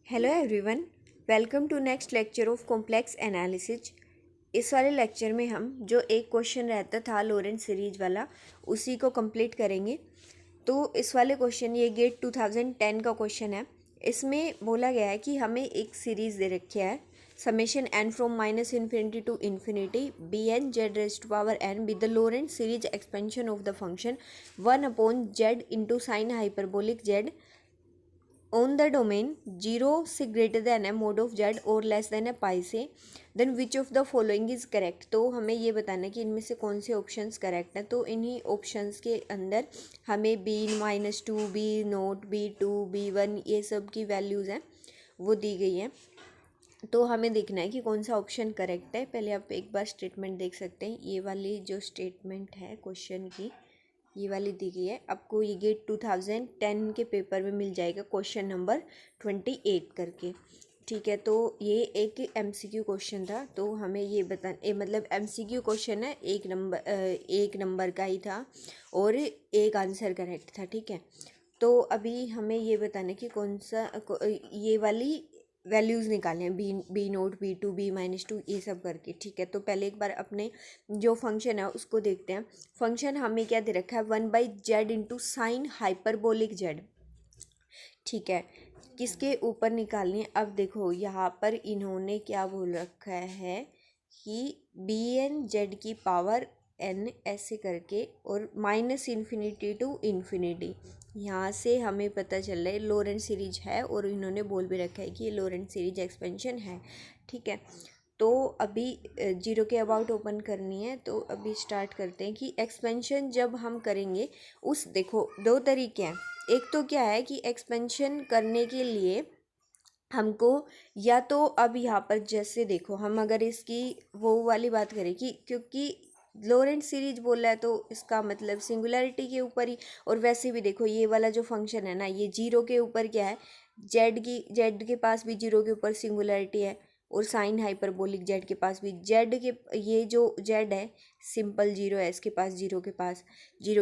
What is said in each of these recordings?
Hello everyone, welcome to next lecture of complex analysis. इस वाले lecture में हम जो एक क्वेश्चन रहता था लोरेंट सीरीज वाला उसी को कंप्लीट करेंगे। तो इस वाले क्वेश्चन ये गेट 2010 का क्वेश्चन है। इसमें बोला गया है कि हमें एक सीरीज़ दे रखी है summation n from minus infinity to infinity B n z raise to power n with the Laurent series expansion of the function 1 upon z into sine hyperbolic z on the domain 0 से greater than है mod of z और less than है pi से, then which of the following is correct. तो हमें ये बताना है कि इनमें से कौन से ऑप्शंस करेक्ट हैं। तो इन्हीं ऑप्शंस के अंदर हमें B-2 B0 B2 B1 ये सब की वैल्यूज़ हैं वो दी गई हैं। तो हमें देखना है कि कौन सा ऑप्शन करेक्ट है। पहले आप एक बार स्टेटमेंट देख सकते हैं। ये वाली जो स्टेटमेंट है क्वेश्चन की ये वाली दी गई है। आपको ये गेट 2010 के पेपर में मिल जाएगा क्वेश्चन नंबर 28 करके। ठीक है, तो ये एक MCQ क्वेश्चन था। तो हमें ये मतलब MCQ क्वेश्चन है, एक नंबर का ही था और एक आंसर करेक्ट था। ठीक है, तो अभी हमें ये बताना है कि कौन सा ये वाली वैल्यूज़ निकालें हैं B0 B2 B-2 ये सब करके। ठीक है, तो पहले एक बार अपने जो फंक्शन है उसको देखते हैं। फंक्शन हमें क्या दे रखा है 1/z into sine hyperbolic Z. ठीक है, किसके ऊपर निकालनी है। अब देखो यहाँ पर इन्होंने क्या बोल रखा है कि bn/z की पावर n ऐसे करके और माइनस इन्फिनिटी टू इन्फिनिटी। यहाँ से हमें पता चल रहा है लोरेंट सीरीज है और इन्होंने बोल भी रखा है कि ये लोरेंट सीरीज एक्सपेंशन है। ठीक है, तो अभी जीरो के अबाउट ओपन करनी है। तो अभी स्टार्ट करते हैं कि एक्सपेंशन जब हम करेंगे देखो दो तरीके हैं। एक तो क्या है कि एक्सपेंशन करने के लिए हमको या तो अब यहाँ पर जैसे देखो हम अगर इसकी वो वाली बात करें कि क्योंकि लोरेंट सीरीज बोला है तो इसका मतलब सिंगुलैरिटी के ऊपर ही। और वैसे भी देखो ये वाला जो फंक्शन है ना ये जीरो के ऊपर क्या है, जेड के पास भी जीरो के ऊपर सिंगुलैरिटी है और साइन हाइपरबोलिक जेड के पास भी जेड के ये जो जेड है सिंपल जीरो है इसके पास जीरो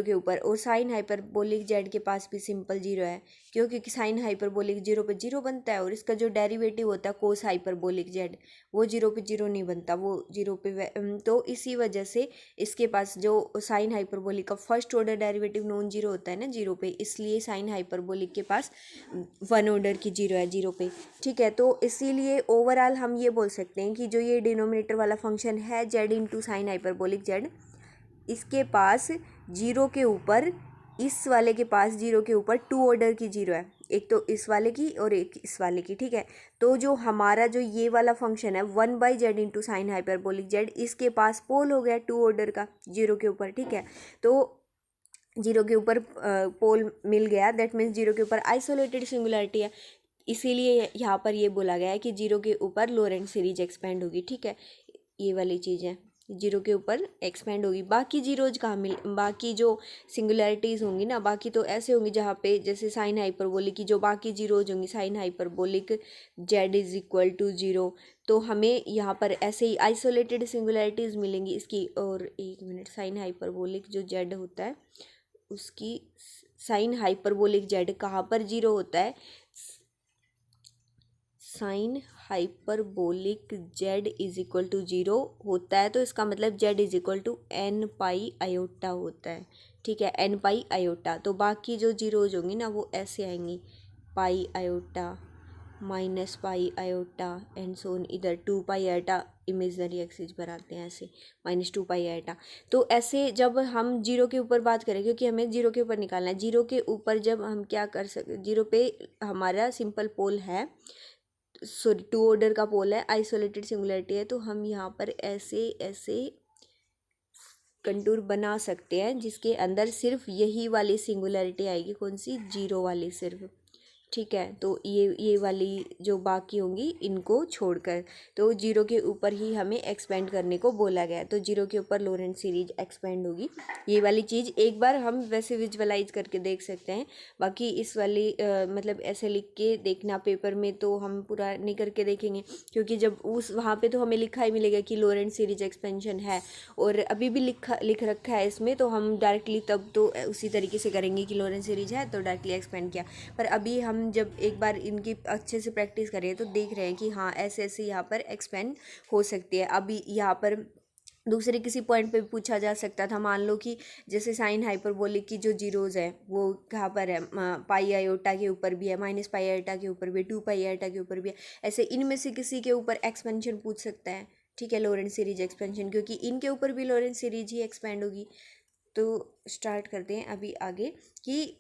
के ऊपर, और साइन हाइपरबोलिक जेड के पास भी सिंपल जीरो है क्योंकि साइन हाइपरबोलिक जीरो पे जीरो बनता है और इसका जो डेरिवेटिव होता है कोस हाइपरबोलिक जेड वो जीरो पे जीरो नहीं बनता, वो जीरो पे तो इसी वजह से इसके पास जो साइन हाइपरबोलिक का first order derivative non zero होता है ना जीरो पे, इसलिए साइन हाइपरबोलिक के पास वन ऑर्डर की जीरो है जीरो पे। ठीक है, तो इसीलिए ओवरऑल हम ये बोल सकते हैं कि जो ये डिनोमिनेटर वाला फंक्शन है Z into sine hyperbolic Z, इसके पास जीरो के ऊपर इस वाले के पास जीरो के ऊपर टू ऑर्डर की जीरो है, एक तो इस वाले की और एक इस वाले की। ठीक है, तो जो हमारा जो ये वाला फंक्शन है 1/z into sine hyperbolic Z इसके पास पोल हो गया टू ऑर्डर का जीरो के ऊपर। ठीक है, तो जीरो के ऊपर पोल मिल गया, दैट मीन्स जीरो के ऊपर आइसोलेटेड सिंगुलैरिटी है। इसीलिए यहाँ पर ये बोला गया है कि जीरो के ऊपर लोरेंट सीरीज एक्सपेंड होगी। ठीक है, ये वाली चीज़ है जीरो के ऊपर एक्सपेंड होगी। बाकी जीरोज कहाँ बाकी जो सिंगुलैरिटीज़ होंगी ना बाकी तो ऐसे होंगी जहाँ पे जैसे साइन हाइपरबोलिक की जो बाकी जीरोज होंगी sine hyperbolic Z is equal to zero, तो हमें यहाँ पर ऐसे ही आइसोलेटेड सिंगुलैरिटीज़ मिलेंगी इसकी। और एक मिनट, साइन हाइपरबोलिक जो जेड होता है उसकी साइन हाइपरबोलिक जेड कहाँ पर जीरो होता है, sine hyperbolic Z is equal to zero होता है, तो इसका मतलब Z is equal to N pi iota होता है। ठीक है, एन पाई आयोटा। तो बाकी जो जीरोज होंगी ना वो ऐसे आएंगी, pi iota minus pi iota and so on, इधर 2 पाई आयोटा इमेजनरी एक्सिस बनाते हैं ऐसे -2 पाई आयोटा। तो ऐसे जब हम जीरो के ऊपर बात करें क्योंकि हमें जीरो के ऊपर निकालना है, जीरो के ऊपर जब हम क्या कर सकते, जीरो पे हमारा सिंपल पोल है, सॉरी टू ऑर्डर का पोल है, आइसोलेटेड सिंगुलैरिटी है, तो हम यहाँ पर ऐसे ऐसे कंटूर बना सकते हैं जिसके अंदर सिर्फ यही वाली सिंगुलैरिटी आएगी, कौन सी, जीरो वाली सिर्फ। ठीक है, तो ये वाली जो बाकी होंगी इनको छोड़कर, तो जीरो के ऊपर ही हमें एक्सपेंड करने को बोला गया है। तो जीरो के ऊपर लोरेंट सीरीज एक्सपेंड होगी। ये वाली चीज़ एक बार हम वैसे विजुअलाइज करके देख सकते हैं, बाकी इस वाली मतलब ऐसे लिख के देखना पेपर में तो हम पूरा नहीं करके देखेंगे क्योंकि जब उस वहाँ पे तो हमें लिखा ही मिलेगा कि लोरेंट सीरीज एक्सपेंशन है और अभी भी लिख रखा है इसमें, तो हम डायरेक्टली तब तो उसी तरीके से करेंगे कि लोरेंट सीरीज है तो डायरेक्टली एक्सपेंड किया। पर अभी हम हम जब एक बार इनकी अच्छे से प्रैक्टिस करें तो देख रहे हैं कि हाँ ऐसे ऐसे यहाँ पर एक्सपेंड हो सकती है। अभी यहाँ पर दूसरे किसी पॉइंट पे भी पूछा जा सकता था, मान लो कि जैसे साइन हाइपरबोलिक की जो जीरोज़ है वो कहाँ पर है, पाई आयोटा के ऊपर भी है, माइनस पाई आयोटा के ऊपर भी है, 2 पाई आयोटा के ऊपर भी है। ऐसे इनमें से किसी के ऊपर एक्सपेंशन पूछ सकता है, ठीक है, लोरेंट्ज़ सीरीज एक्सपेंशन, क्योंकि इनके ऊपर भी लोरेंट्ज़ सीरीज ही एक्सपेंड होगी। तो स्टार्ट करते हैं अभी आगे कि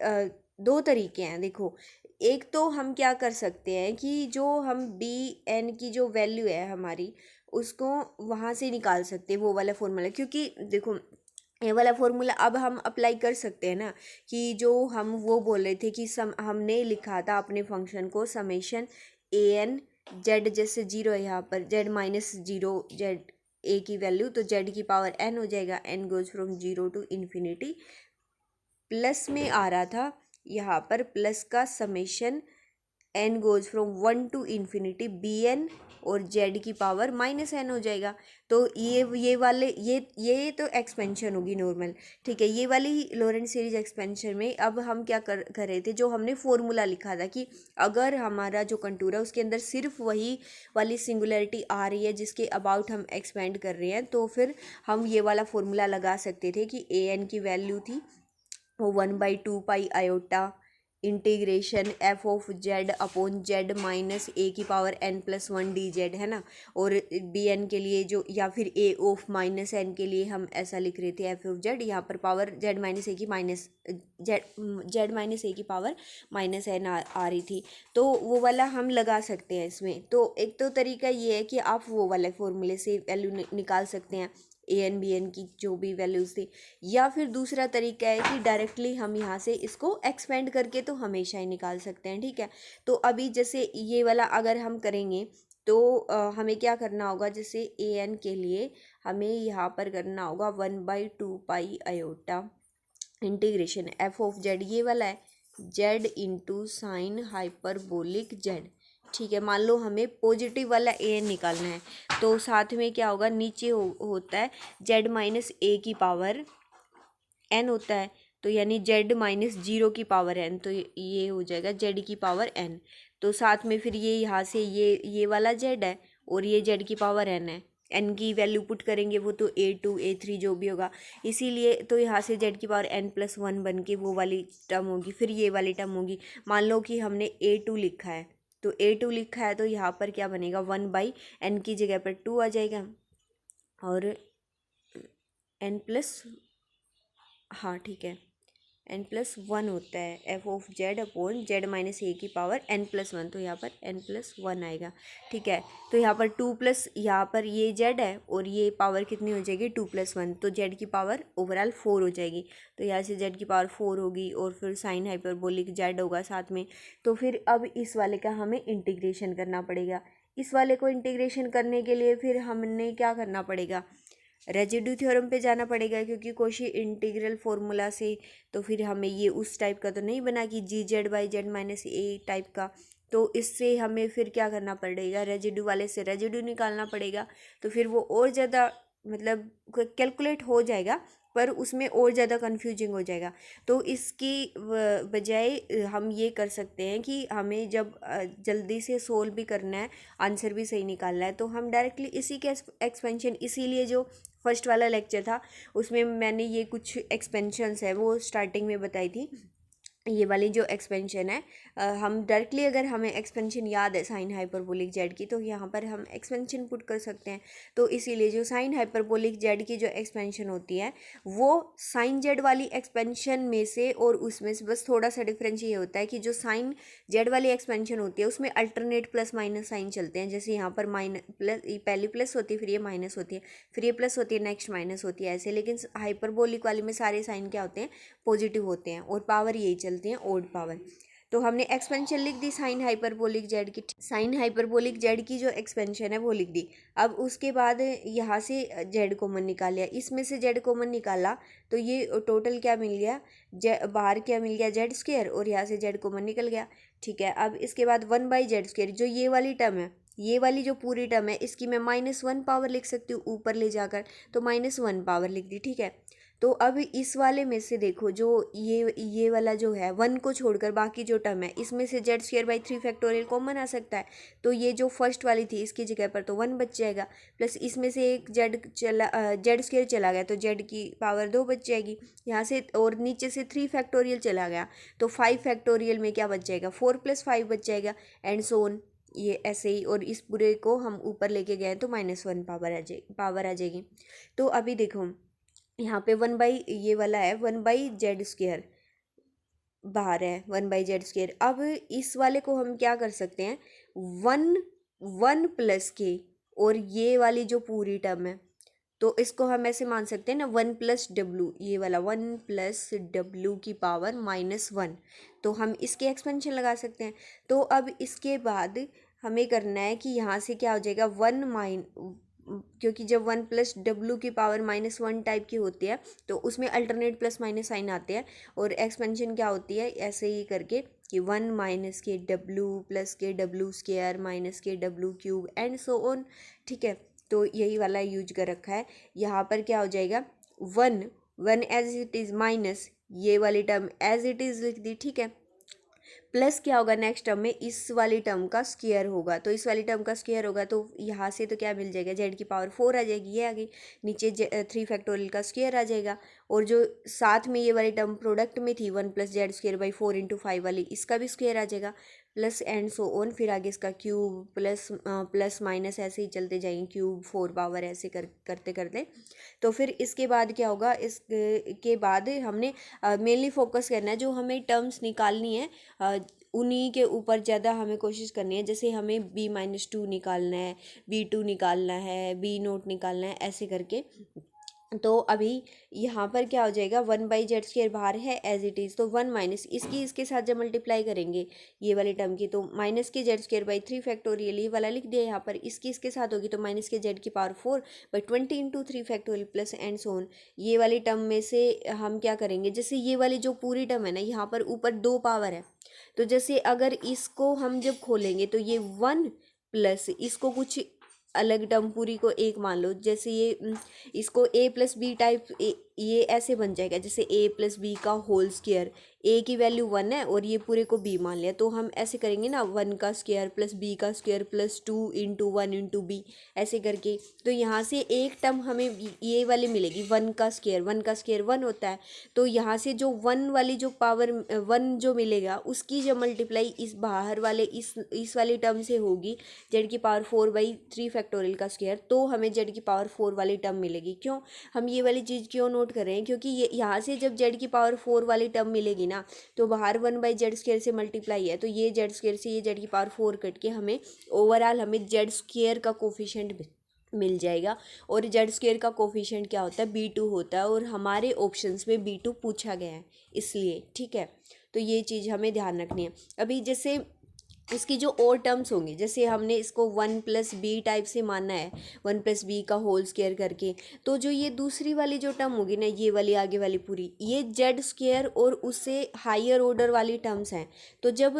दो तरीके हैं। देखो, एक तो हम क्या कर सकते हैं कि जो हम डी एन की जो वैल्यू है हमारी उसको वहाँ से निकाल सकते हैं, वो वाला फॉर्मूला। क्योंकि देखो ये वाला फॉर्मूला अब हम अप्लाई कर सकते हैं ना, कि जो हम वो बोल रहे थे कि हमने लिखा था अपने फंक्शन को समेशन ए एन जेड, जैसे जीरो है यहाँ पर, Z minus zero Z A की वैल्यू, तो जेड की पावर एन हो जाएगा, N goes from zero to infinity. Plus में आ रहा था यहाँ पर प्लस का summation N goes from 1 to infinity B N, और जेड की पावर माइनस एन हो जाएगा। तो ये वाले ये तो एक्सपेंशन होगी नॉर्मल, ठीक है। ये वाली लोरेंट्ज़ सीरीज एक्सपेंशन में अब हम क्या कर रहे थे, जो हमने फॉर्मूला लिखा था कि अगर हमारा जो कंटूर है उसके अंदर सिर्फ वही वाली सिंगुलरिटी आ रही है जिसके अबाउट हम एक्सपेंड कर रहे हैं, तो फिर हम ये वाला फॉर्मूला लगा सकते थे कि ए एन की वैल्यू थी वो 1/2 pi iota integration f of z upon z minus a की power n plus 1 d z, है ना। और बी एन के लिए जो, या फिर ए ऑफ माइनस एन के लिए हम ऐसा लिख रहे थे एफ ऑफ जेड, यहाँ पर पावर जेड माइनस ए की माइनस जेड माइनस ए की पावर माइनस एन आ रही थी। तो वो वाला हम लगा सकते हैं इसमें। तो एक तो तरीका ये है कि आप वो वाले फॉर्मूले से वैल्यू निकाल सकते हैं, ए एन बी एन की जो भी वैल्यूज़ थी। या फिर दूसरा तरीका है कि डायरेक्टली हम यहाँ से इसको एक्सपेंड करके तो हमेशा ही निकाल सकते हैं, ठीक है। तो अभी जैसे ये वाला अगर हम करेंगे तो हमें क्या करना होगा, जैसे ए एन के लिए हमें यहाँ पर करना होगा 1/2 pi iota integration f of Z, ये वाला है, Z into sine hyperbolic Z, ठीक है। मान लो हमें पॉजिटिव वाला ए एन निकालना है, तो साथ में क्या होगा, नीचे होता है जेड माइनस ए की पावर एन होता है, तो यानी जेड माइनस जीरो की पावर एन, तो ये हो जाएगा जेड की पावर एन। तो साथ में फिर ये यहाँ से ये वाला जेड है और ये जेड की पावर एन है, एन की वैल्यू पुट करेंगे वो तो A2 A3 जो भी होगा, इसीलिए तो यहाँ से जेड की पावर n प्लस 1 बन के वो वाली टर्म होगी, फिर ये वाली टर्म होगी। मान लो कि हमने A2 लिखा है, तो A2 लिखा है तो यहाँ पर क्या बनेगा, 1/n की जगह पर 2 आ जाएगा, और n प्लस, हाँ ठीक है, n+1 होता है f of z upon z minus a की पावर n+1, तो यहाँ पर n+1 आएगा, ठीक है। तो यहाँ पर 2 प्लस, यहाँ पर ये जेड है और ये पावर कितनी हो जाएगी 2+1, तो जेड की पावर ओवरऑल 4 हो जाएगी। तो यहाँ से जेड की पावर 4 होगी और फिर साइन हाइपरबोलिक जेड होगा साथ में। तो फिर अब इस वाले का हमें इंटीग्रेशन करना पड़ेगा। इस वाले को इंटीग्रेशन करने के लिए फिर हमने क्या करना पड़ेगा, रेजिड्यू थ्योरम पे जाना पड़ेगा, क्योंकि कोशी इंटीग्रल फार्मूला से तो फिर हमें ये उस टाइप का तो नहीं बना कि g z by z minus a type का। तो इससे हमें फिर क्या करना पड़ेगा, रेजिड्यू वाले से रेजिड्यू निकालना पड़ेगा। तो फिर वो और ज़्यादा मतलब कैलकुलेट हो जाएगा, पर उसमें और ज़्यादा कन्फ्यूजिंग हो जाएगा। तो इसकी बजाय हम ये कर सकते हैं कि हमें जब जल्दी से सोल्व भी करना है, आंसर भी सही निकालना है, तो हम डायरेक्टली इसी के एक्सपेंशन, इसीलिए जो फर्स्ट वाला लेक्चर था उसमें मैंने ये कुछ एक्सपेंशंस है वो स्टार्टिंग में बताई थी। ये वाली जो एक्सपेंशन है, हम डायरेक्टली अगर हमें एक्सपेंशन याद है साइन हाइपरबोलिक जेड की, तो यहाँ पर हम एक्सपेंशन पुट कर सकते हैं। तो इसीलिए जो साइन हाइपरबोलिक जेड की जो एक्सपेंशन होती है वो साइन जेड वाली एक्सपेंशन में से, और उसमें से बस थोड़ा सा डिफरेंस ये होता है कि जो साइन जेड वाली एक्सपेंशन होती है उसमें अल्टरनेट प्लस माइनस साइन चलते हैं। जैसे यहाँ पर माइनस प्लस, पहली प्लस होती है, फिर ये माइनस होती है, फिर ये प्लस होती है, नेक्स्ट माइनस होती है, ऐसे। लेकिन हाइपरबोलिक वाली में सारे साइन क्या होते हैं, पॉजिटिव होते हैं, और पावर यही चलती हैं, ओड पावर। तो हमने एक्सपेंशन लिख दी साइन हाइपरबोलिक जेड की, साइन हाइपरबोलिक जेड की जो एक्सपेंशन है वो लिख दी। अब उसके बाद यहाँ से जेड कॉमन निकाल लिया, इसमें से जेड कॉमन निकाला, तो ये टोटल क्या मिल गया, बाहर क्या मिल गया, जेड स्क्वायर, और यहाँ से जेड कॉमन निकल गया, ठीक है। अब इसके बाद 1/z², जो ये वाली टर्म है, ये वाली जो पूरी टर्म है, इसकी मैं -1 पावर लिख सकती हूँ ऊपर ले जाकर, तो -1 पावर लिख दी, ठीक है। तो अब इस वाले में से देखो जो ये वाला जो है 1 को छोड़कर बाकी जो टर्म है इसमें से z square by 3 factorial common आ सकता है। तो ये जो फर्स्ट वाली थी इसकी जगह पर तो 1 बच जाएगा, प्लस इसमें से एक जेड स्क्वायर चला गया तो जेड की पावर 2 बच जाएगी यहाँ से, और नीचे से 3 फैक्टोरियल चला गया तो 5 फैक्टोरियल में क्या बच जाएगा, 4 + 5 बच जाएगा, एंड सो ऑन। ये ऐसे ही, और इस पूरे को हम ऊपर लेके गए तो -1 पावर आ जाएगी। तो अभी देखो यहाँ पे 1/, ये वाला है 1/z², बाहर है 1/z²। अब इस वाले को हम क्या कर सकते हैं, 1 प्लस के, और ये वाली जो पूरी टर्म है तो इसको हम ऐसे मान सकते हैं ना 1 + w, ये वाला 1 + w की पावर -1, तो हम इसके एक्सपेंशन लगा सकते हैं। तो अब इसके बाद हमें करना है कि यहाँ से क्या हो जाएगा क्योंकि जब 1 + w की पावर -1 टाइप की होती है तो उसमें अल्टरनेट प्लस माइनस साइन आते हैं, और एक्सपेंशन क्या होती है ऐसे ही करके कि 1 - के w + के w² - के w³ एंड सो ऑन। ठीक है, तो यही वाला यूज कर रखा है। यहाँ पर क्या हो जाएगा 1 एज इट इज़ माइनस ये वाली टर्म एज इट इज़ लिख दी। ठीक है, प्लस क्या होगा नेक्स्ट टर्म में, इस वाली टर्म का स्क्वायर होगा, तो इस वाली टर्म का स्क्वायर होगा तो यहाँ से तो क्या मिल जाएगा, जेड की पावर 4 आ जाएगी, ये आ गई, नीचे 3 फैक्टोरियल का स्क्वायर आ जाएगा, और जो साथ में ये वाली टर्म प्रोडक्ट में थी 1 + z² / 4 × 5 वाली, इसका भी स्क्वायर आ जाएगा, प्लस एंड सो ऑन, फिर आगे इसका क्यूब प्लस माइनस ऐसे ही चलते जाएंगे, क्यूब 4 पावर ऐसे करते करते। तो फिर इसके बाद क्या होगा, इसके बाद हमने मेनली फोकस करना है, जो हमें टर्म्स निकालनी है उन्हीं के ऊपर ज़्यादा हमें कोशिश करनी है। जैसे हमें b-2 निकालना है, b2 निकालना है, b0 निकालना है, ऐसे करके। तो अभी यहाँ पर क्या हो जाएगा 1/z² बाहर है एज इट इज़, तो 1 माइनस इसके साथ जब मल्टीप्लाई करेंगे ये वाले टर्म की तो माइनस के z² / 3 फैक्टोरियल ये वाला लिख दिया यहाँ पर, इसके साथ होगी तो माइनस के z की power 4/20 × 3 factorial plus and so on. ये वाली टर्म में से हम क्या करेंगे, जैसे ये वाली जो पूरी टर्म है ना यहाँ पर ऊपर 2 पावर है, तो जैसे अगर इसको हम जब खोलेंगे तो ये 1 प्लस इसको कुछ अलग टर्म पूरी को 1 मान लो, जैसे ये इसको a + b टाइप ये ऐसे बन जाएगा, जैसे a + b का होल स्क्वायर, a की वैल्यू 1 है और ये पूरे को b मान लिया, तो हम ऐसे करेंगे ना 1 का स्क्वायर + b का स्क्वायर + 2 × 1 × b ऐसे करके। तो यहाँ से एक टर्म हमें ये वाली मिलेगी 1 का स्क्वायर, 1 होता है, तो यहाँ से जो 1 वाली जो पावर 1 जो मिलेगा उसकी जब मल्टीप्लाई इस बाहर वाले इस वाली टर्म से होगी जेड की पावर 4/3 फैक्टोरियल का स्क्वायर, तो हमें जेड की पावर 4 वाली टर्म मिलेगी। क्यों हम ये वाली चीज़ क्यों नोट कर रहे हैं, क्योंकि ये यहाँ से जब जेड की पावर 4 वाली टर्म मिलेगी ना तो बाहर 1/z² से मल्टीप्लाई है, तो ये z² से ये जेड की पावर 4 कट के हमें ओवरऑल हमें z² का कोफिशिएंट मिल जाएगा। और z² का कोफिशिएंट क्या होता है, b2 होता है, और हमारे ऑप्शंस में b2 पूछा गया है इसलिए। ठीक है, तो ये चीज़ हमें ध्यान रखनी है। अभी जैसे इसकी जो और टर्म्स होंगी, जैसे हमने इसको 1 + b टाइप से मानना है 1 + b का होल स्क्वायर करके, तो जो ये दूसरी वाली जो टर्म होगी ना ये वाली आगे वाली पूरी, ये z² और उससे हायर ऑर्डर वाली टर्म्स हैं। तो जब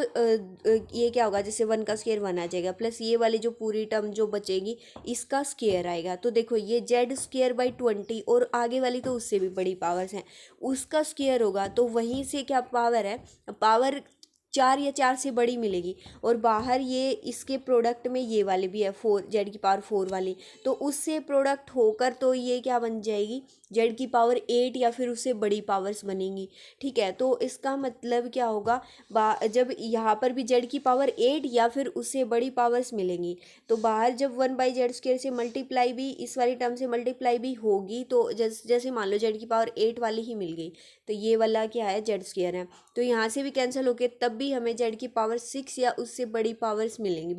ये क्या होगा, जैसे 1 का स्क्वायर 1 आ जाएगा, प्लस ये वाली जो पूरी टर्म जो बचेगी इसका स्क्वायर आएगा, तो देखो ये z² / 20 और आगे वाली तो उससे भी बड़ी पावर्स हैं, उसका स्क्वायर होगा, तो वहीं से क्या पावर है, पावर 4 या 4 से बड़ी मिलेगी, और बाहर ये इसके प्रोडक्ट में ये वाली भी है 4 जेड की पावर 4 वाली, तो उससे प्रोडक्ट होकर तो ये क्या बन जाएगी जेड की पावर 8 या फिर उससे बड़ी पावर्स बनेंगी। ठीक है, तो इसका मतलब क्या होगा, जब यहाँ पर भी जेड की पावर 8 या फिर उससे बड़ी पावर्स मिलेंगी, तो बाहर जब 1/z² से मल्टीप्लाई भी इस वाली टर्म से मल्टीप्लाई भी होगी, तो जैसे मान लो जेड की पावर 8 वाली ही मिल गई, तो ये वाला क्या है z² है, तो यहाँ से भी कैंसिल होके तब भी हमें जेड की पावर 6 या उससे बड़ी पावर्स मिलेंगी,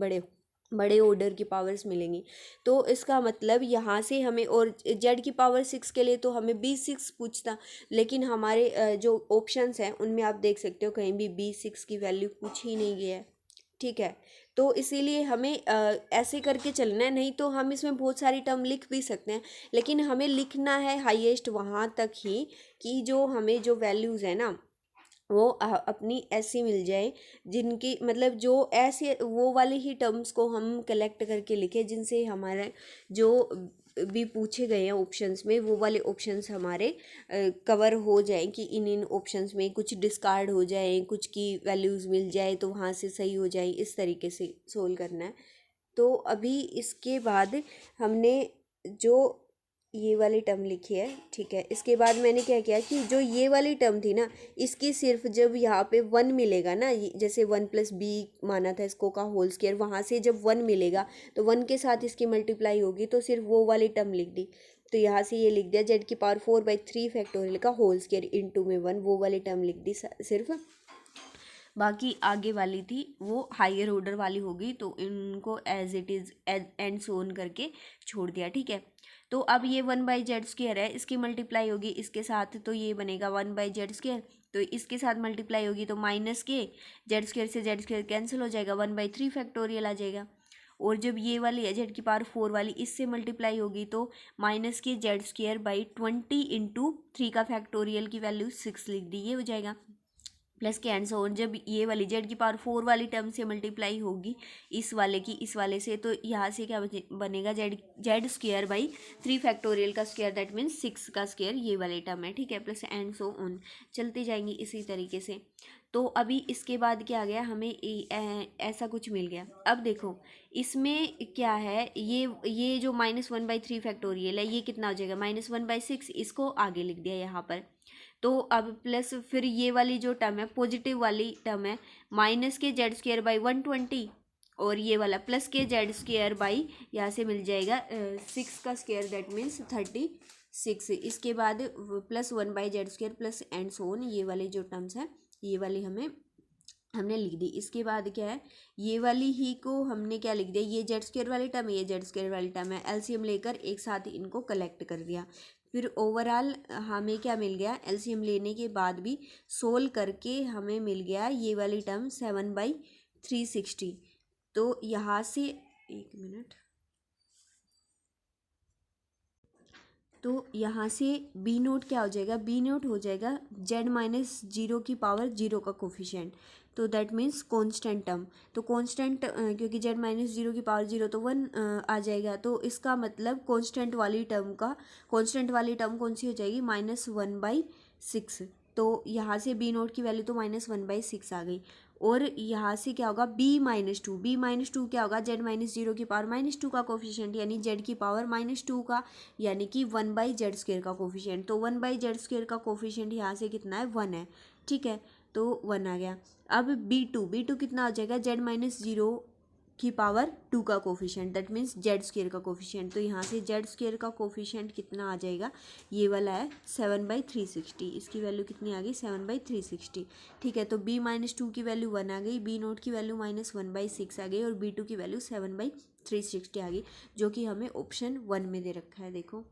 बड़े ऑर्डर की पावर्स मिलेंगी। तो इसका मतलब यहाँ से हमें, और जेड की पावर 6 के लिए तो हमें b6 पूछता, लेकिन हमारे जो ऑप्शंस हैं उनमें आप देख सकते हो कहीं भी b6 की वैल्यू पूछ ही नहीं गया है। ठीक है, तो इसीलिए हमें ऐसे करके चलना है, नहीं तो हम इसमें बहुत सारी टर्म लिख भी सकते हैं, लेकिन हमें लिखना है हाईएस्ट वहाँ तक ही कि जो हमें जो वैल्यूज़ है ना वो अपनी ऐसी मिल जाए, जिनकी मतलब जो ऐसे वो वाली ही टर्म्स को हम कलेक्ट करके लिखें जिनसे हमारा जो भी पूछे गए हैं ऑप्शंस में, वो वाले ऑप्शंस हमारे कवर हो जाएं कि इन ऑप्शंस में कुछ डिस्कार्ड हो जाए, कुछ की वैल्यूज़ मिल जाए तो वहाँ से सही हो जाए, इस तरीके से सोल्व करना है। तो अभी इसके बाद हमने जो ये वाली टर्म लिखी है, ठीक है, इसके बाद मैंने क्या किया कि जो ये वाली टर्म थी ना, इसकी सिर्फ जब यहाँ पे 1 मिलेगा ना, जैसे 1+b माना था इसको का होल स्क्वायर, वहाँ से जब 1 मिलेगा तो 1 के साथ इसकी मल्टीप्लाई होगी, तो सिर्फ वो वाली टर्म लिख दी। तो यहाँ से ये लिख दिया z⁴/3 फैक्टोरियल का होल स्क्वायर इंटू में 1, वो वाली टर्म लिख दी सिर्फ। बाकी आगे वाली थी वो हायर ऑर्डर वाली होगी, तो इनको as it is and so on करके छोड़ दिया, ठीक है। तो अब ये 1/z² है, इसकी मल्टीप्लाई होगी इसके साथ, तो ये बनेगा 1/z²। तो इसके साथ मल्टीप्लाई होगी तो माइनस के z² से z² कैंसिल हो जाएगा, 1/3 फैक्टोरियल आ जाएगा। और जब ये वाली है z⁴ वाली, इससे मल्टीप्लाई होगी तो माइनस के z²/20 इंटू 3 का फैक्टोरियल की वैल्यू 6 लिख दी, ये हो जाएगा। प्लस के एंड सो ऑन, जब ये वाली z⁴ वाली टर्म से मल्टीप्लाई होगी इस वाले की इस वाले से, तो यहाँ से क्या बनेगा z² 3 का स्क्वायर, दैट मीन्स 6 का स्क्वायर, ये वाली टर्म है, ठीक है। प्लस एंड सो ऑन चलते जाएंगे इसी तरीके से। तो अभी इसके बाद क्या आ गया, हमें ऐसा कुछ मिल गया। अब देखो इसमें क्या है, ये जो -1/3 फैक्टोरियल है, ये कितना हो जाएगा -1/6, इसको आगे लिख दिया यहाँ पर। तो अब प्लस फिर ये वाली जो टर्म है पॉजिटिव वाली टर्म है, माइनस के z²/120, और ये वाला प्लस के z² यहाँ से मिल जाएगा 6 का स्क्वायर, दैट मीन्स 36। इसके बाद plus 1/z² plus and so on, ये वाले जो टर्म्स हैं ये वाली हमने लिख दी। इसके बाद क्या है, ये वाली ही को हमने क्या लिख दिया, ये z² वाली टर्म है, ये z² वाली टर्म है, एलसीएम लेकर एक साथ इनको कलेक्ट कर दिया। फिर ओवरऑल हमें क्या मिल गया, एलसीएम लेने के बाद भी सोल्व करके हमें मिल गया ये वाली टर्म 7/360। तो यहाँ से एक मिनट, तो यहाँ से बी नोट क्या हो जाएगा, बी नोट हो जाएगा z-0 का कोफिशिएंट, तो दैट मीन्स कांस्टेंट टर्म। तो कांस्टेंट क्योंकि z-0 तो 1 आ जाएगा, तो इसका मतलब कांस्टेंट वाली टर्म कौन सी हो जाएगी, -1/6। तो यहाँ से बी नोट की वैल्यू तो -1/6 आ गई। और यहाँ से क्या होगा, b-2 क्या होगा, z-0 का कोफिशिएंट, यानी z की पावर -2 का, यानी कि 1/z² का कोफिशिएंट। तो 1/z² का कोफिशिएंट यहाँ से कितना है, 1 है, ठीक है, तो 1 आ गया। अब b2 कितना हो जाएगा, z-0 की पावर 2 का कोफिशिएंट, दैट मीन्स z² का कोफिशिएंट। तो यहाँ से z² का कोफिशिएंट कितना आ जाएगा, ये वाला है 7/360, इसकी वैल्यू कितनी आ गई, 7/360, ठीक है। तो b-2 की वैल्यू 1 आ गई, b नोट की वैल्यू -1/6 आ गई, और b2 की वैल्यू 7/360 आ गई, जो कि हमें ऑप्शन 1 में दे रखा है। देखो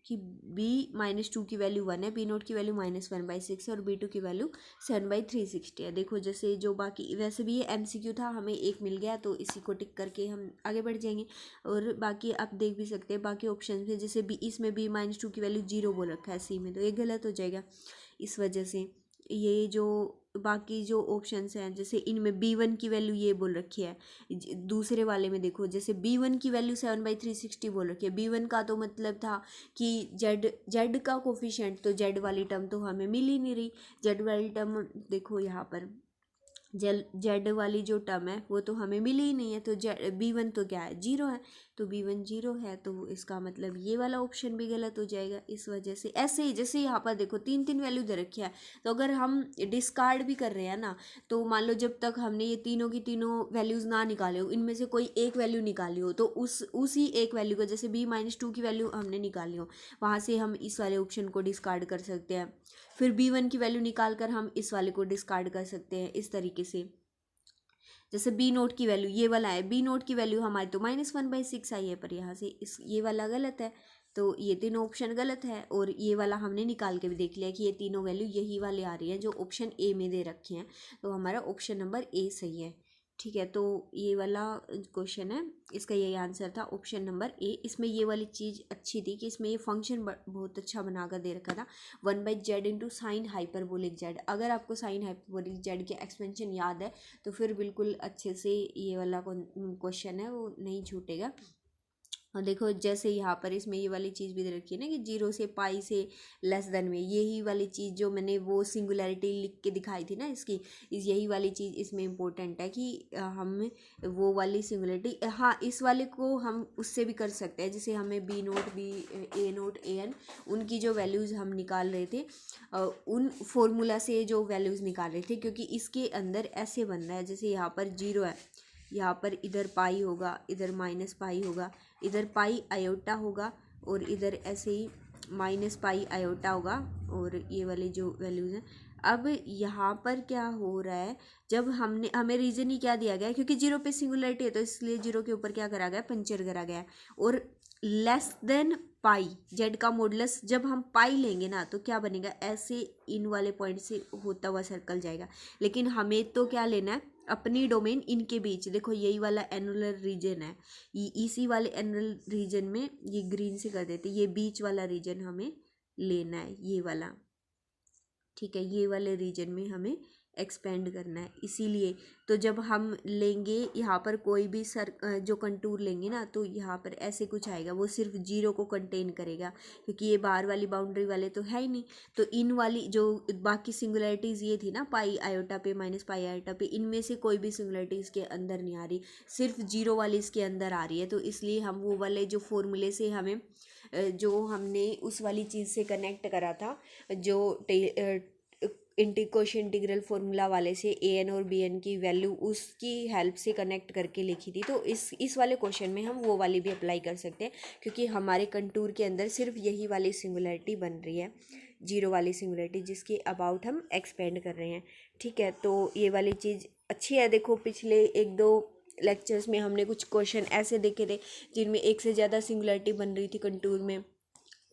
कि b-2 की वैल्यू 1 है, बी नोट की वैल्यू -1/6 है, और b2 की वैल्यू 7/360 है। देखो जैसे जो बाकी, वैसे भी ये एमसीक्यू था, हमें एक मिल गया, तो इसी को टिक करके हम आगे बढ़ जाएंगे। और बाकी आप देख भी सकते हैं बाकी ऑप्शन में, जैसे इसमें b-2 की वैल्यू 0 बोल रखा है सी में, तो ये गलत हो जाएगा। इस वजह से ये जो बाकी जो ऑप्शंस हैं, जैसे इनमें b1 की वैल्यू ये बोल रखी है, दूसरे वाले में देखो जैसे b1 की वैल्यू 7/360 बोल रखी है। b1 का तो मतलब था कि z का कोफिशिएंट, तो z वाली टर्म तो हमें मिल ही नहीं रही। z वाली टर्म देखो यहाँ पर z वाली जो टर्म है वो तो हमें मिली ही नहीं है, तो b1 तो क्या है, 0 है, तो b1 0 है, तो इसका मतलब ये वाला ऑप्शन भी गलत हो जाएगा। इस वजह से ऐसे ही जैसे यहाँ पर देखो 3 वैल्यू दे रखी है, तो अगर हम डिस्कार्ड भी कर रहे हैं ना, तो मान लो जब तक हमने ये तीनों की तीनों वैल्यूज़ ना निकाले हो, इनमें से कोई एक वैल्यू निकाली हो, तो उसी एक वैल्यू को, जैसे b-2 की वैल्यू हमने निकाली हो, वहाँ से हम इस वाले ऑप्शन को डिस्कार्ड कर सकते हैं। फिर b1 की वैल्यू निकाल कर हम इस वाले को डिस्कार्ड कर सकते हैं, इस तरीके से। जैसे b नोट की वैल्यू ये वाला है, b नोट की वैल्यू हमारी तो -1/6 आई है, पर यहाँ से ये वाला गलत है, तो ये तीनों ऑप्शन गलत है। और ये वाला हमने निकाल के भी देख लिया कि ये तीनों वैल्यू यही वाले आ रही हैं जो ऑप्शन ए में दे रखे हैं, तो हमारा ऑप्शन नंबर ए सही है, ठीक है। तो ये वाला क्वेश्चन है, इसका यही आंसर था, ऑप्शन नंबर ए। इसमें ये वाली चीज़ अच्छी थी कि इसमें ये फंक्शन बहुत अच्छा बनाकर दे रखा था, 1/z into sine hyperbolic Z. अगर आपको साइन हाइपरबोलिक जेड के एक्सपेंशन याद है तो फिर बिल्कुल अच्छे से ये वाला क्वेश्चन है वो नहीं छूटेगा। और देखो जैसे यहाँ पर इसमें ये वाली चीज़ भी दे रखी है ना कि 0 से पाई से लेस देन में, यही वाली चीज़ जो मैंने वो सिंगुलैरिटी लिख के दिखाई थी ना इसकी, यही वाली चीज़ इसमें इम्पोर्टेंट है कि हम वो वाली सिंगुलैरिटी, हाँ इस वाले को हम उससे भी कर सकते हैं, जैसे हमें B note B A note A N उनकी जो वैल्यूज़ हम निकाल रहे थे उन फॉर्मूला से जो वैल्यूज़ निकाल रहे थे, क्योंकि इसके अंदर ऐसे बन रहा है जैसे यहाँ पर 0 है, यहाँ पर इधर पाई होगा, इधर माइनस पाई होगा, इधर पाई आयोटा होगा और इधर ऐसे ही माइनस पाई आयोटा होगा, और ये वाली जो वैल्यूज़ हैं। अब यहाँ पर क्या हो रहा है, जब हमें रीज़न ही क्या दिया गया है, क्योंकि 0 पे सिंगुलरिटी है तो इसलिए 0 के ऊपर क्या करा गया, पंचर करा गया है। और लेस देन पाई, जेड का मॉडुलस जब हम पाई लेंगे ना तो क्या बनेगा, ऐसे इन वाले पॉइंट से होता हुआ सर्कल जाएगा। लेकिन हमें तो क्या लेना है, अपनी डोमेन इनके बीच, देखो यही वाला एनुलर रीजन है, इसी वाले एनुलर रीजन में ये ग्रीन से कर देते, ये बीच वाला रीजन हमें लेना है, ये वाला, ठीक है, ये वाले रीजन में हमें एक्सपेंड करना है। इसीलिए तो जब हम लेंगे यहाँ पर कोई भी जो कंटूर लेंगे ना तो यहाँ पर ऐसे कुछ आएगा, वो सिर्फ 0 को कंटेन करेगा, क्योंकि ये बाहर वाली बाउंड्री वाले तो है ही नहीं। तो इन वाली जो बाकी सिंगुलरिटीज़ ये थी ना, पाई आयोटा पे माइनस पाई आयोटा पे, इनमें से कोई भी सिंगुलरिटी इसके अंदर नहीं आ रही, सिर्फ 0 वाली इसके अंदर आ रही है। तो इसलिए हम वो वाले जो फॉर्मूले से हमें जो हमने उस वाली चीज़ से कनेक्ट करा था, जो क्वेश्चन इंटीग्रल फॉर्मूला वाले से ए एन और बी एन की वैल्यू उसकी हेल्प से कनेक्ट करके लिखी थी, तो इस वाले क्वेश्चन में हम वो वाली भी अप्लाई कर सकते हैं, क्योंकि हमारे कंटूर के अंदर सिर्फ यही वाली सिंगुलरिटी बन रही है, 0 वाली सिंगुलरिटी, जिसके अबाउट हम एक्सपेंड कर रहे हैं। ठीक है, तो ये वाली चीज़ अच्छी है। देखो पिछले 1-2 लेक्चर्स में हमने कुछ क्वेश्चन ऐसे देखे थे जिनमें एक से ज़्यादा सिंगुलरिटी बन रही थी कंटूर में,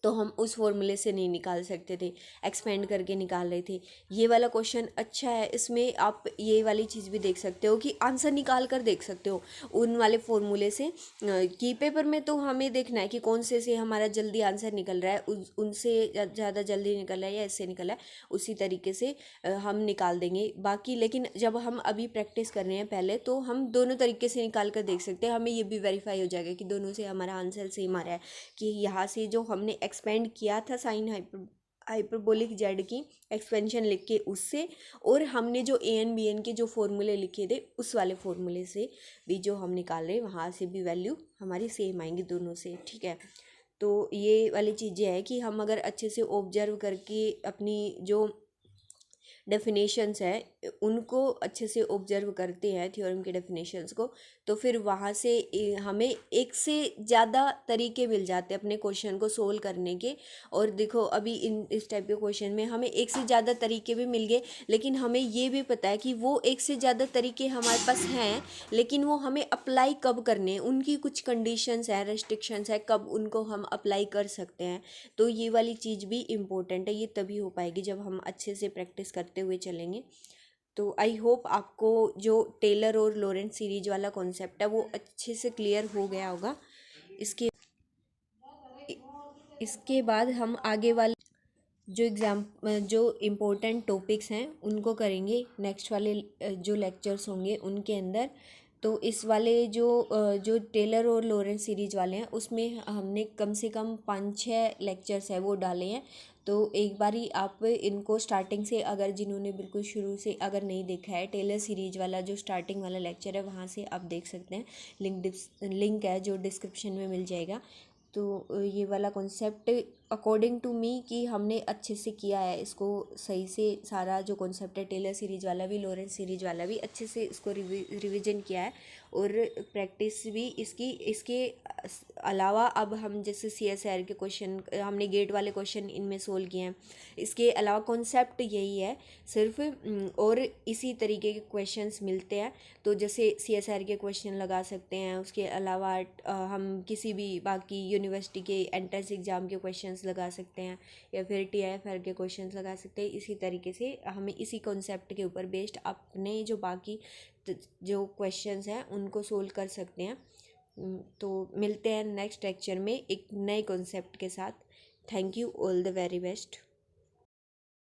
तो हम उस फॉर्मूले से नहीं निकाल सकते थे, एक्सपेंड करके निकाल रहे थे। ये वाला क्वेश्चन अच्छा है, इसमें आप ये वाली चीज़ भी देख सकते हो कि आंसर निकाल कर देख सकते हो उन वाले फॉर्मूले से। की पेपर में तो हमें देखना है कि कौन से हमारा जल्दी आंसर निकल रहा है, उनसे ज़्यादा जल्दी निकल रहा है या इससे निकल रहा है, उसी तरीके से हम निकाल देंगे बाकी। लेकिन जब हम अभी प्रैक्टिस कर रहे हैं पहले, तो हम दोनों तरीके से निकाल कर देख सकते हैं, हमें ये भी वेरीफाई हो जाएगा कि दोनों से हमारा आंसर सेम आ रहा है, कि यहाँ से जो हमने एक्सपेंड किया था साइन हाइपरबोलिक जेड की एक्सपेंशन लिख के उससे, और हमने जो ए एन बी एन के जो फॉर्मूले लिखे थे उस वाले फॉर्मूले से भी जो हम निकाल रहे हैं, वहाँ से भी वैल्यू हमारी सेम आएंगी दोनों से। ठीक है, तो ये वाली चीज़ें है कि हम अगर अच्छे से ऑब्जर्व करके अपनी जो डेफिनेशंस है उनको अच्छे से ऑब्जर्व करते हैं, थ्योरम के डेफिनेशंस को, तो फिर वहाँ से हमें एक से ज़्यादा तरीके मिल जाते हैं अपने क्वेश्चन को सोल्व करने के। और देखो अभी इस टाइप के क्वेश्चन में हमें एक से ज़्यादा तरीके भी मिल गए, लेकिन हमें ये भी पता है कि वो एक से ज़्यादा तरीके हमारे पास हैं, लेकिन वो हमें अप्लाई कब करने हैं, उनकी कुछ कंडीशंस है, रेस्ट्रिक्शंस है, कब उनको हम अप्लाई कर सकते हैं। तो ये वाली चीज़ भी इम्पोर्टेंट है, ये तभी हो पाएगी जब हम अच्छे से प्रैक्टिस करते हुए चलेंगे। तो आई होप आपको जो टेलर और लॉरेंट सीरीज वाला कॉन्सेप्ट है वो अच्छे से क्लियर हो गया होगा। इसके इसके बाद हम आगे वाले जो इम्पोर्टेंट टॉपिक्स हैं उनको करेंगे नेक्स्ट वाले जो लेक्चर्स होंगे उनके अंदर। तो इस वाले जो टेलर और लॉरेंट सीरीज वाले हैं उसमें हमने कम से कम 5-6 लेक्चर्स है वो डाले हैं। तो एक बारी आप इनको स्टार्टिंग से, अगर जिन्होंने बिल्कुल शुरू से अगर नहीं देखा है, टेलर सीरीज वाला जो स्टार्टिंग वाला लेक्चर है वहाँ से आप देख सकते हैं, लिंक है जो डिस्क्रिप्शन में मिल जाएगा। तो ये वाला कॉन्सेप्ट अकॉर्डिंग टू मी कि हमने अच्छे से किया है इसको, सही से सारा जो कॉन्सेप्ट है टेलर सीरीज वाला भी लॉरेंट सीरीज वाला भी अच्छे से इसको रिवीजन किया है, और प्रैक्टिस भी इसके अलावा अब हम जैसे CSIR के क्वेश्चन हमने गेट वाले क्वेश्चन इनमें सोल्व किए हैं, इसके अलावा कॉन्सेप्ट यही है सिर्फ, और इसी तरीके के क्वेश्चंस मिलते हैं। तो जैसे CSIR के क्वेश्चन लगा सकते हैं, उसके अलावा हम किसी भी बाकी यूनिवर्सिटी के एंट्रेंस एग्ज़ाम के क्वेश्चंस लगा सकते हैं, या फिर TIFR के क्वेश्चंस लगा सकते हैं। इसी तरीके से हमें इसी कॉन्सेप्ट के ऊपर बेस्ड अपने जो बाकी जो क्वेश्चंस हैं उनको सोल्व कर सकते हैं। तो मिलते हैं नेक्स्ट लेक्चर में एक नए कॉन्सेप्ट के साथ। Thank you, all the very best.